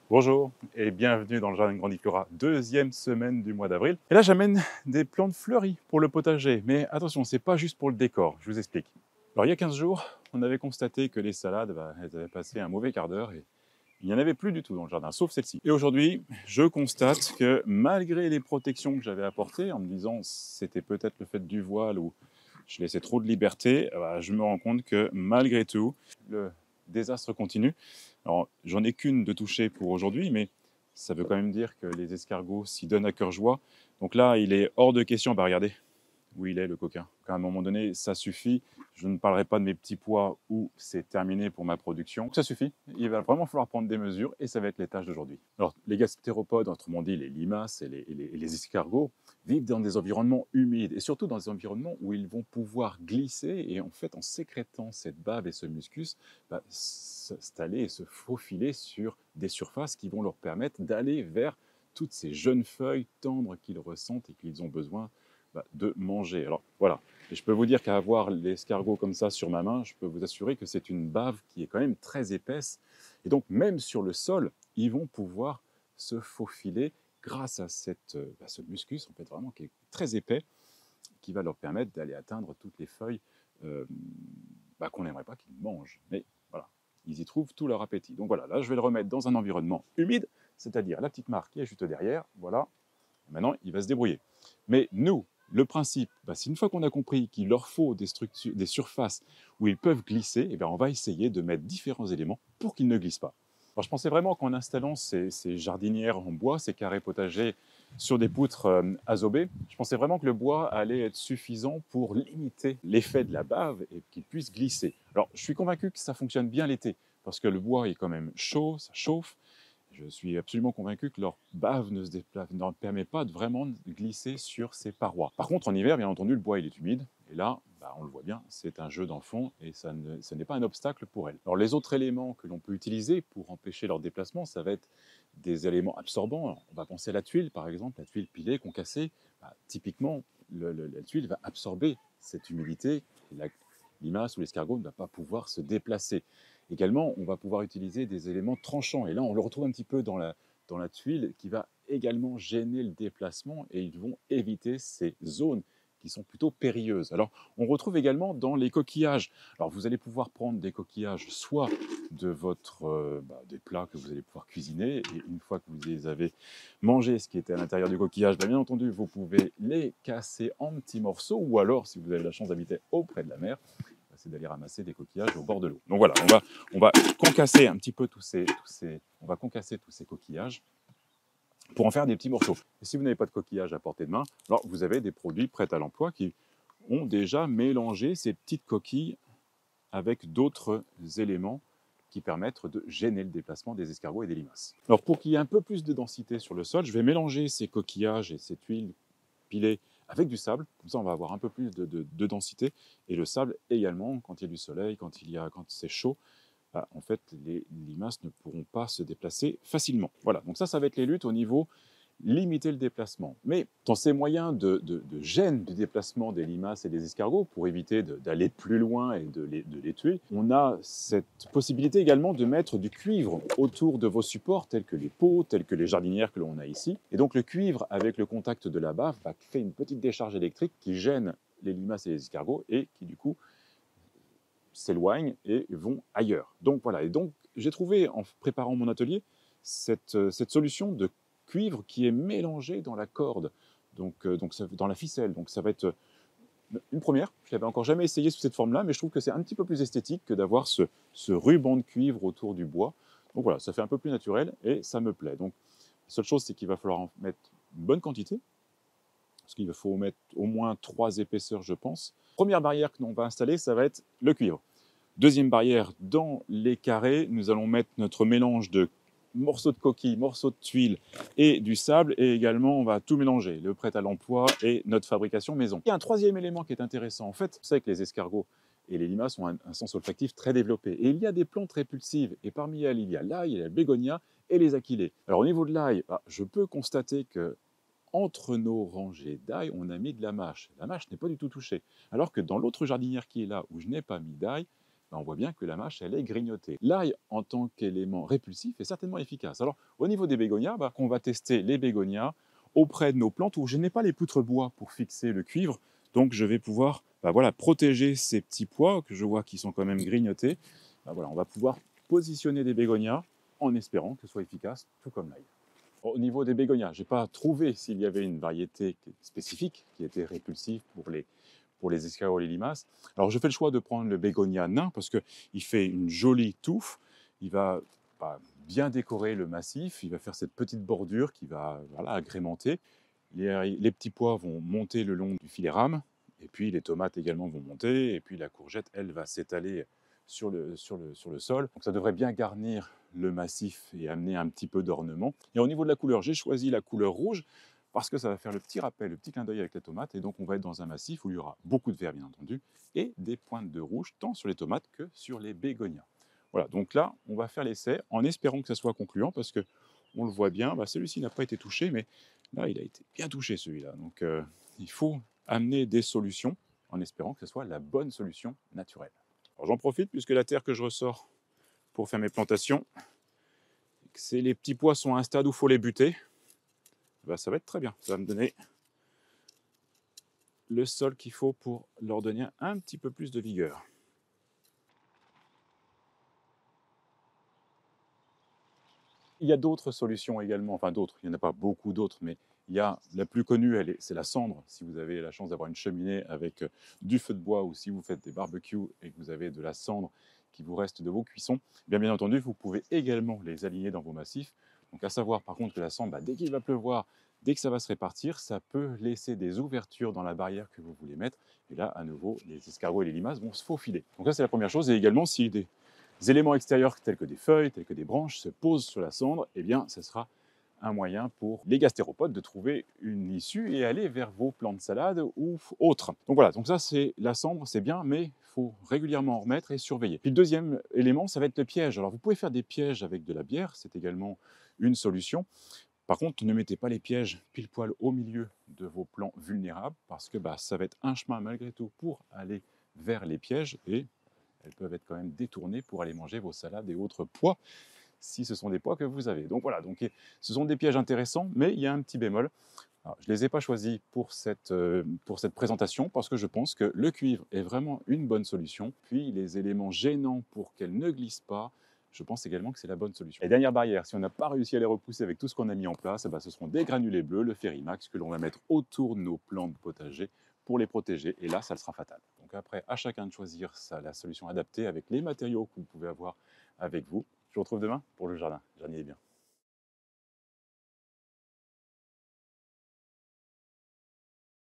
Bonjour et bienvenue dans le Jardin Grandiflora, deuxième semaine du mois d'avril. Et là, j'amène des plantes fleuries pour le potager. Mais attention, c'est pas juste pour le décor, je vous explique. Alors, il y a 15 jours, on avait constaté que les salades, elles avaient passé un mauvais quart d'heure et il n'y en avait plus du tout dans le jardin, sauf celle-ci. Et aujourd'hui, je constate que malgré les protections que j'avais apportées, en me disant c'était peut-être le fait du voile ou je laissais trop de liberté, je me rends compte que malgré tout, le désastre continue. Alors, j'en ai qu'une de touchée pour aujourd'hui, mais ça veut quand même dire que les escargots s'y donnent à cœur joie. Donc là, il est hors de question, regardez où il est le coquin. À un moment donné, ça suffit. Je ne parlerai pas de mes petits pois où c'est terminé pour ma production. Ça suffit. Il va vraiment falloir prendre des mesures et ça va être les tâches d'aujourd'hui. Alors, les gastéropodes, autrement dit les limaces et les escargots, vivent dans des environnements humides et surtout dans des environnements où ils vont pouvoir glisser et en fait, en sécrétant cette bave et ce muscus, s'installer et se faufiler sur des surfaces qui vont leur permettre d'aller vers toutes ces jeunes feuilles tendres qu'ils ressentent et qu'ils ont besoin de manger. Alors voilà, et je peux vous dire qu'à avoir l'escargot comme ça sur ma main, je peux vous assurer que c'est une bave qui est quand même très épaisse. Et donc même sur le sol, ils vont pouvoir se faufiler grâce à ce muscus en fait vraiment qui est très épais, qui va leur permettre d'aller atteindre toutes les feuilles qu'on n'aimerait pas qu'ils mangent. Mais voilà, ils y trouvent tout leur appétit. Donc voilà, là je vais le remettre dans un environnement humide, c'est-à-dire la petite marque qui est juste derrière, voilà. Maintenant, il va se débrouiller. Mais nous, le principe, c'est une fois qu'on a compris qu'il leur faut des surfaces où ils peuvent glisser, on va essayer de mettre différents éléments pour qu'ils ne glissent pas. Alors, je pensais vraiment qu'en installant ces jardinières en bois, ces carrés potagers sur des poutres azobées, je pensais vraiment que le bois allait être suffisant pour limiter l'effet de la bave et qu'il puisse glisser. Alors, je suis convaincu que ça fonctionne bien l'été, parce que le bois est quand même chaud, ça chauffe. Je suis absolument convaincu que leur bave ne permet pas de vraiment glisser sur ces parois. Par contre, en hiver, bien entendu, le bois il est humide. Et là, on le voit bien, c'est un jeu d'enfant et ce n'est pas un obstacle pour elles. Alors les autres éléments que l'on peut utiliser pour empêcher leur déplacement, ça va être des éléments absorbants. Alors, on va penser à la tuile, par exemple, la tuile pilée, concassée. Typiquement, la tuile va absorber cette humidité. La limace ou l'escargot ne va pas pouvoir se déplacer. Également, on va pouvoir utiliser des éléments tranchants. Et là, on le retrouve un petit peu dans la tuile qui va également gêner le déplacement et ils vont éviter ces zones qui sont plutôt périlleuses. Alors, on retrouve également dans les coquillages. Alors, vous allez pouvoir prendre des coquillages soit des plats que vous allez pouvoir cuisiner et une fois que vous les avez mangés, ce qui était à l'intérieur du coquillage, bien entendu, vous pouvez les casser en petits morceaux ou alors, si vous avez la chance d'habiter auprès de la mer, c'est d'aller ramasser des coquillages au bord de l'eau. Donc voilà, on va concasser un petit peu on va concasser tous ces coquillages pour en faire des petits morceaux. Et si vous n'avez pas de coquillage à portée de main, alors vous avez des produits prêts à l'emploi qui ont déjà mélangé ces petites coquilles avec d'autres éléments qui permettent de gêner le déplacement des escargots et des limaces. Alors pour qu'il y ait un peu plus de densité sur le sol, je vais mélanger ces coquillages et cette huile pilée avec du sable, comme ça on va avoir un peu plus de densité, et le sable également, quand il y a du soleil, quand c'est chaud, en fait les limaces ne pourront pas se déplacer facilement. Voilà, donc ça va être les luttes au niveau limiter le déplacement. Mais dans ces moyens de gêne du déplacement des limaces et des escargots, pour éviter d'aller plus loin et de les tuer, on a cette possibilité également de mettre du cuivre autour de vos supports, tels que les pots, tels que les jardinières que l'on a ici. Et donc le cuivre, avec le contact de la bave, va créer une petite décharge électrique qui gêne les limaces et les escargots et qui du coup s'éloignent et vont ailleurs. Donc voilà, et donc j'ai trouvé en préparant mon atelier cette solution de cuivre qui est mélangé dans la corde, donc dans la ficelle. Donc ça va être une première. Je n'avais encore jamais essayé sous cette forme-là, mais je trouve que c'est un petit peu plus esthétique que d'avoir ce ruban de cuivre autour du bois. Donc voilà, ça fait un peu plus naturel et ça me plaît. Donc la seule chose, c'est qu'il va falloir en mettre une bonne quantité, parce qu'il faut mettre au moins 3 épaisseurs, je pense. Première barrière que l'on va installer, ça va être le cuivre. Deuxième barrière, dans les carrés, nous allons mettre notre mélange de morceaux de coquille, morceaux de tuile et du sable. Et également, on va tout mélanger, le prêt à l'emploi et notre fabrication maison. Il y a un troisième élément qui est intéressant. En fait, vous savez que les escargots et les limaces ont un sens olfactif très développé. Et il y a des plantes répulsives. Et parmi elles, il y a l'ail, il y a la bégonia et les achillées. Alors au niveau de l'ail, je peux constater que entre nos rangées d'ail, on a mis de la mâche. La mâche n'est pas du tout touchée. Alors que dans l'autre jardinière qui est là, où je n'ai pas mis d'ail, ben, on voit bien que la mâche, elle est grignotée. L'ail, en tant qu'élément répulsif, est certainement efficace. Alors, au niveau des bégonias, ben, on va tester les bégonias auprès de nos plantes où je n'ai pas les poutres bois pour fixer le cuivre. Donc, je vais pouvoir ben, voilà, protéger ces petits pois que je vois qui sont quand même grignotés. Ben, voilà, on va pouvoir positionner des bégonias en espérant que ce soit efficace, tout comme l'ail. Au niveau des bégonias, je n'ai pas trouvé s'il y avait une variété spécifique qui était répulsive pour les escargots et les limaces. Alors je fais le choix de prendre le bégonia nain parce qu'il fait une jolie touffe, il va bah, bien décorer le massif, il va faire cette petite bordure qui va voilà, agrémenter. Les petits pois vont monter le long du filet rame, et puis les tomates également vont monter, et puis la courgette, elle, va s'étaler sur le sol. Donc ça devrait bien garnir le massif et amener un petit peu d'ornement. Et au niveau de la couleur, j'ai choisi la couleur rouge parce que ça va faire le petit rappel, le petit clin d'œil avec la tomate. Et donc on va être dans un massif où il y aura beaucoup de vert bien entendu et des pointes de rouge tant sur les tomates que sur les bégonias. Voilà, donc là on va faire l'essai en espérant que ça soit concluant parce que on le voit bien, bah, celui-ci n'a pas été touché, mais là il a été bien touché celui-là. Donc il faut amener des solutions en espérant que ce soit la bonne solution naturelle. Alors j'en profite puisque la terre que je ressors pour faire mes plantations, c'est les petits pois sont à un stade où il faut les buter. Ben, ça va être très bien, ça va me donner le sol qu'il faut pour leur donner un petit peu plus de vigueur. Il y a d'autres solutions également, enfin d'autres, il n'y en a pas beaucoup d'autres, mais il y a la plus connue, c'est la cendre. Si vous avez la chance d'avoir une cheminée avec du feu de bois ou si vous faites des barbecues et que vous avez de la cendre qui vous reste de vos cuissons, bien entendu, vous pouvez également les aligner dans vos massifs. Donc à savoir par contre que la cendre, dès qu'il va pleuvoir, dès que ça va se répartir, ça peut laisser des ouvertures dans la barrière que vous voulez mettre. Et là, à nouveau, les escargots et les limaces vont se faufiler. Donc ça, c'est la première chose. Et également, si des éléments extérieurs tels que des feuilles, tels que des branches se posent sur la cendre, eh bien, ce sera un moyen pour les gastéropodes de trouver une issue et aller vers vos plants de salade ou autres. Donc voilà, donc ça c'est la cendre, c'est bien, mais il faut régulièrement en remettre et surveiller. Puis le deuxième élément, ça va être le piège. Alors vous pouvez faire des pièges avec de la bière, c'est également une solution. Par contre, ne mettez pas les pièges pile poil au milieu de vos plants vulnérables parce que ça va être un chemin malgré tout pour aller vers les pièges et elles peuvent être quand même détournées pour aller manger vos salades et autres pois si ce sont des pois que vous avez. Donc voilà, donc, ce sont des pièges intéressants, mais il y a un petit bémol. Alors, je ne les ai pas choisis pour cette présentation parce que je pense que le cuivre est vraiment une bonne solution. Puis les éléments gênants pour qu'elles ne glissent pas, je pense également que c'est la bonne solution. Et dernière barrière, si on n'a pas réussi à les repousser avec tout ce qu'on a mis en place, ce seront des granulés bleus, le Ferrimax, que l'on va mettre autour de nos plants de potager pour les protéger. Et là, ça sera fatal. Donc après, à chacun de choisir la solution adaptée avec les matériaux que vous pouvez avoir avec vous. Je vous retrouve demain pour le jardin. Jardinez bien.